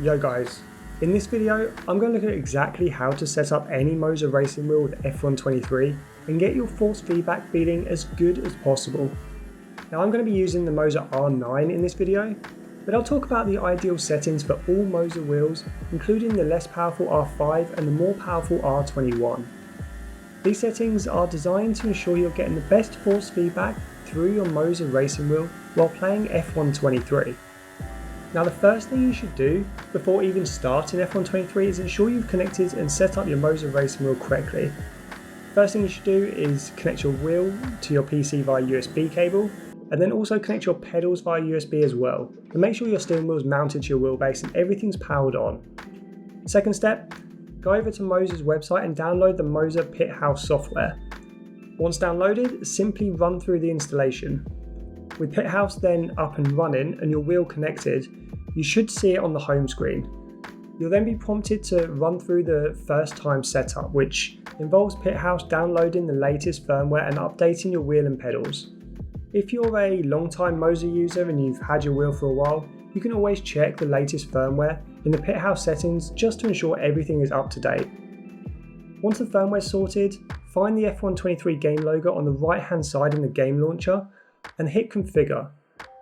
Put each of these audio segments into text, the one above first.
Yo guys, in this video I'm going to look at exactly how to set up any Moza racing wheel with F123 and get your force feedback feeling as good as possible. Now I'm going to be using the Moza R9 in this video, but I'll talk about the ideal settings for all Moza wheels, including the less powerful R5 and the more powerful R21. These settings are designed to ensure you're getting the best force feedback through your Moza racing wheel while playing F123. Now the first thing you should do before even starting F123 is ensure you've connected and set up your Moza racing wheel correctly. First thing you should do is connect your wheel to your PC via USB cable, and then also connect your pedals via USB as well, and make sure your steering wheel is mounted to your wheelbase and everything's powered on. Second step, go over to Moza's website and download the Moza Pit House software. Once downloaded, simply run through the installation. With Pit House then up and running and your wheel connected, you should see it on the home screen. You'll then be prompted to run through the first time setup, which involves Pit House downloading the latest firmware and updating your wheel and pedals. If you're a long-time Moza user and you've had your wheel for a while, you can always check the latest firmware in the Pit House settings just to ensure everything is up to date. Once the firmware is sorted, find the F123 game logo on the right hand side in the game launcher and hit configure.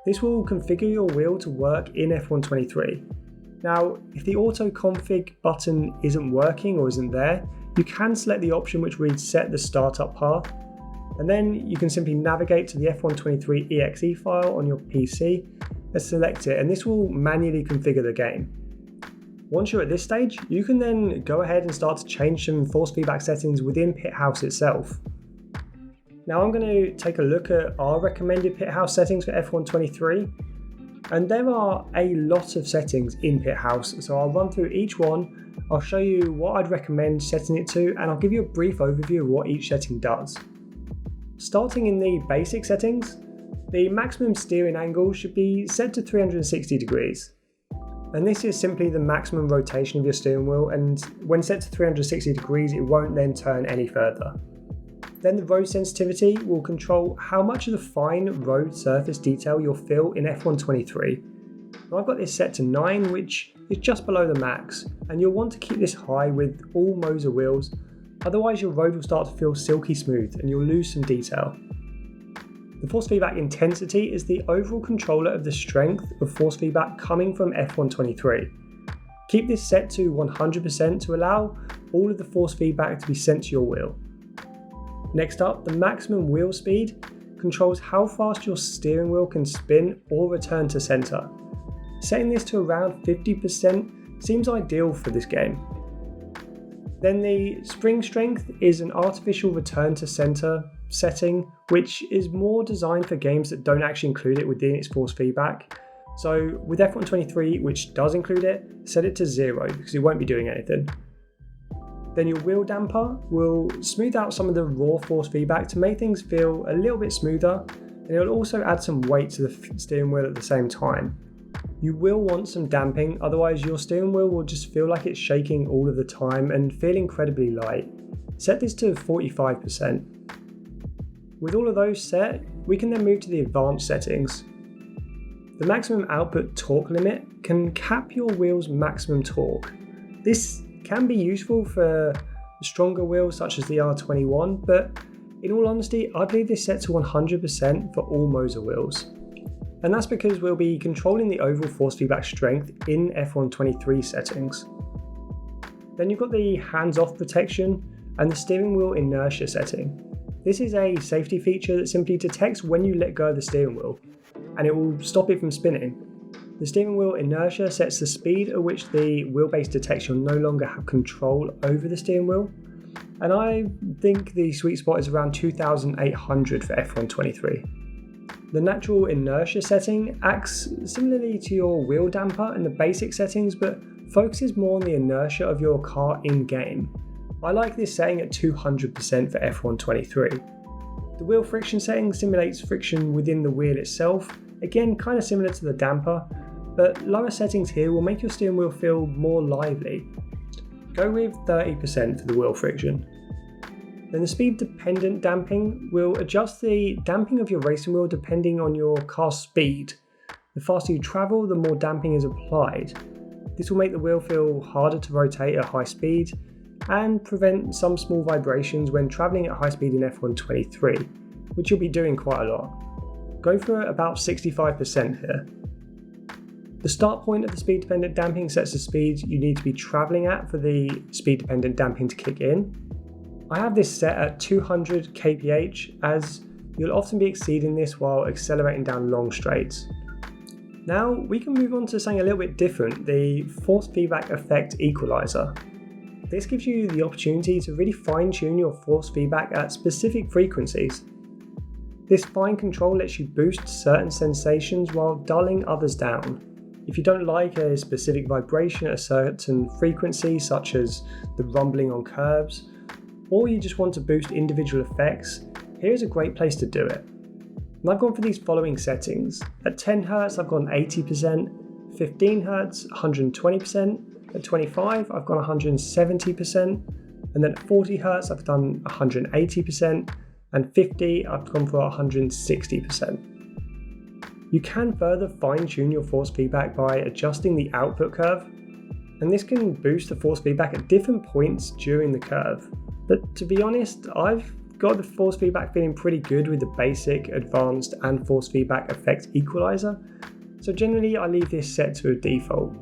This will configure your wheel to work in F123. Now, if the auto config button isn't working or isn't there, you can select the option which reads set the startup path, and then you can simply navigate to the F123 exe file on your PC and select it, and this will manually configure the game. Once you're at this stage, you can then go ahead and start to change some force feedback settings within Pit House itself. Now I'm going to take a look at our recommended Pit House settings for F123, and there are a lot of settings in Pit House, so I'll run through each one, I'll show you what I'd recommend setting it to, and I'll give you a brief overview of what each setting does. Starting in the basic settings, the maximum steering angle should be set to 360 degrees. And this is simply the maximum rotation of your steering wheel, and when set to 360 degrees it won't then turn any further. Then the road sensitivity will control how much of the fine road surface detail you'll feel in F123. Now I've got this set to 9, which is just below the max, and you'll want to keep this high with all Moza wheels, otherwise your road will start to feel silky smooth and you'll lose some detail. The force feedback intensity is the overall controller of the strength of force feedback coming from F123. Keep this set to 100% to allow all of the force feedback to be sent to your wheel. Next up, the maximum wheel speed controls how fast your steering wheel can spin or return to center. Setting this to around 50% seems ideal for this game. Then the spring strength is an artificial return to center setting, which is more designed for games that don't actually include it within its force feedback. So with F123, which does include it, set it to 0 because it won't be doing anything. Then your wheel damper will smooth out some of the raw force feedback to make things feel a little bit smoother, and it will also add some weight to the steering wheel at the same time. You will want some damping, otherwise your steering wheel will just feel like it's shaking all of the time and feel incredibly light. Set this to 45%. With all of those set, we can then move to the advanced settings. The maximum output torque limit can cap your wheel's maximum torque. This can be useful for stronger wheels such as the R21, but in all honesty, I'd leave this set to 100% for all Moza wheels. And that's because we'll be controlling the overall force feedback strength in F123 settings. Then you've got the hands-off protection and the steering wheel inertia setting. This is a safety feature that simply detects when you let go of the steering wheel, and it will stop it from spinning. The steering wheel inertia sets the speed at which the wheelbase detects you'll no longer have control over the steering wheel, and I think the sweet spot is around 2,800 for F123. The natural inertia setting acts similarly to your wheel damper in the basic settings, but focuses more on the inertia of your car in-game. I like this setting at 200% for F123. The wheel friction setting simulates friction within the wheel itself, again kind of similar to the damper, but lower settings here will make your steering wheel feel more lively. Go with 30% for the wheel friction. Then the speed dependent damping will adjust the damping of your racing wheel depending on your car's speed. The faster you travel, the more damping is applied. This will make the wheel feel harder to rotate at high speed and prevent some small vibrations when travelling at high speed in F1 23, which you'll be doing quite a lot. Go for about 65% here. The start point of the speed dependent damping sets the speed you need to be travelling at for the speed dependent damping to kick in. I have this set at 200 kph, as you'll often be exceeding this while accelerating down long straights. Now we can move on to something a little bit different, the force feedback effect equalizer. This gives you the opportunity to really fine tune your force feedback at specific frequencies. This fine control lets you boost certain sensations while dulling others down. If you don't like a specific vibration at a certain frequency, such as the rumbling on curves, or you just want to boost individual effects, here's a great place to do it. And I've gone for these following settings. At 10 Hz I've gone 80%, 15 Hz 120%, at 25 I've gone 170%, and then at 40 Hz I've done 180%, and 50 I've gone for 160%. You can further fine tune your force feedback by adjusting the output curve, and this can boost the force feedback at different points during the curve. But to be honest, I've got the force feedback feeling pretty good with the basic, advanced and force feedback effect equalizer, so generally I leave this set to a default.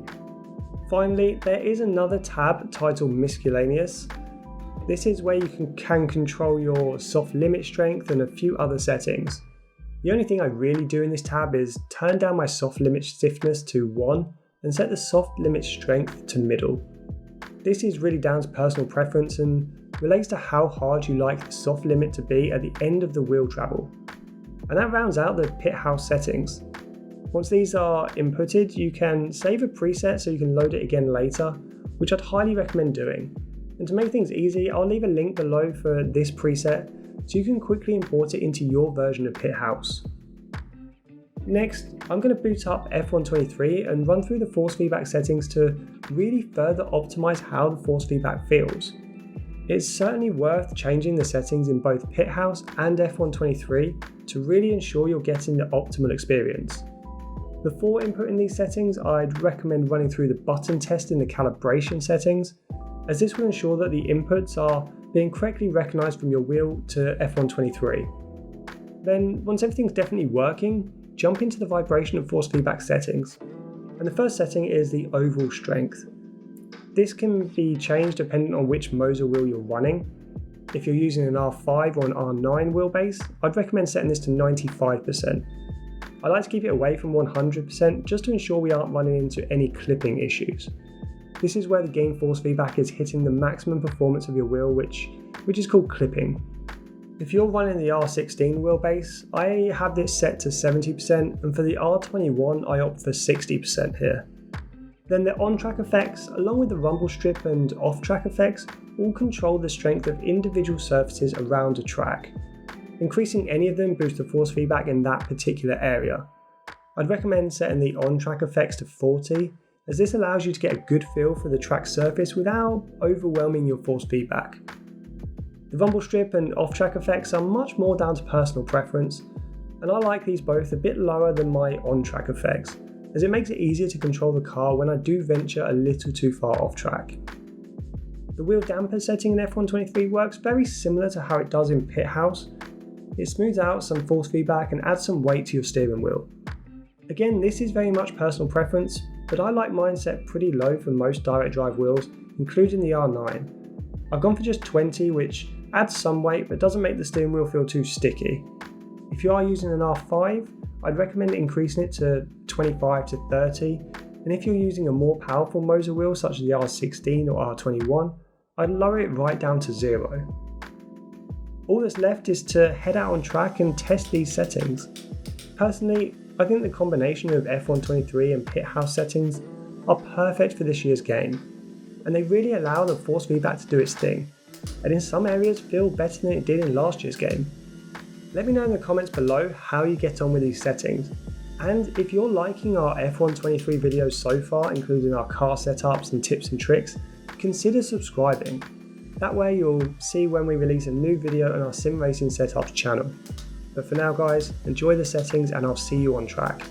Finally, there is another tab titled Miscellaneous. This is where you can control your soft limit strength and a few other settings. The only thing I really do in this tab is turn down my soft limit stiffness to 1 and set the soft limit strength to middle. This is really down to personal preference and relates to how hard you like the soft limit to be at the end of the wheel travel. And that rounds out the pit house settings. Once these are inputted, you can save a preset so you can load it again later, which I'd highly recommend doing. And to make things easy, I'll leave a link below for this preset so you can quickly import it into your version of Pit House. Next, I'm going to boot up F1 23 and run through the force feedback settings to really further optimize how the force feedback feels. It's certainly worth changing the settings in both Pit House and F1 23 to really ensure you're getting the optimal experience. Before inputting these settings, I'd recommend running through the button test in the calibration settings, as this will ensure that the inputs are being correctly recognised from your wheel to F1 23. Then, once everything's definitely working, jump into the vibration and force feedback settings. And the first setting is the overall strength. This can be changed depending on which Moser wheel you're running. If you're using an R5 or an R9 wheelbase, I'd recommend setting this to 95%. I like to keep it away from 100% just to ensure we aren't running into any clipping issues. This is where the gain force feedback is hitting the maximum performance of your wheel, which is called clipping. If you're running the R16 wheelbase, I have this set to 70%, and for the R21 I opt for 60% here. Then the on-track effects, along with the rumble strip and off-track effects, all control the strength of individual surfaces around a track. Increasing any of them boosts the force feedback in that particular area. I'd recommend setting the on-track effects to 40, as this allows you to get a good feel for the track surface without overwhelming your force feedback. The rumble strip and off-track effects are much more down to personal preference, and I like these both a bit lower than my on-track effects, as it makes it easier to control the car when I do venture a little too far off track. The wheel damper setting in F1 23 works very similar to how it does in Pit House. It smooths out some force feedback and adds some weight to your steering wheel. Again, this is very much personal preference, but I like mine set pretty low for most direct drive wheels, including the R9. I've gone for just 20, which adds some weight but doesn't make the steering wheel feel too sticky. If you are using an R5, I'd recommend increasing it to 25 to 30, and if you're using a more powerful Moser wheel such as the R16 or R21, I'd lower it right down to 0. All that's left is to head out on track and test these settings. Personally, I think the combination of F1 23 and Pit House settings are perfect for this year's game, and they really allow the force feedback to do its thing, and in some areas feel better than it did in last year's game. Let me know in the comments below how you get on with these settings, and if you're liking our F1 23 videos so far, including our car setups and tips and tricks, consider subscribing. That way you'll see when we release a new video on our Sim Racing Setups channel. But for now guys, enjoy the settings and I'll see you on track.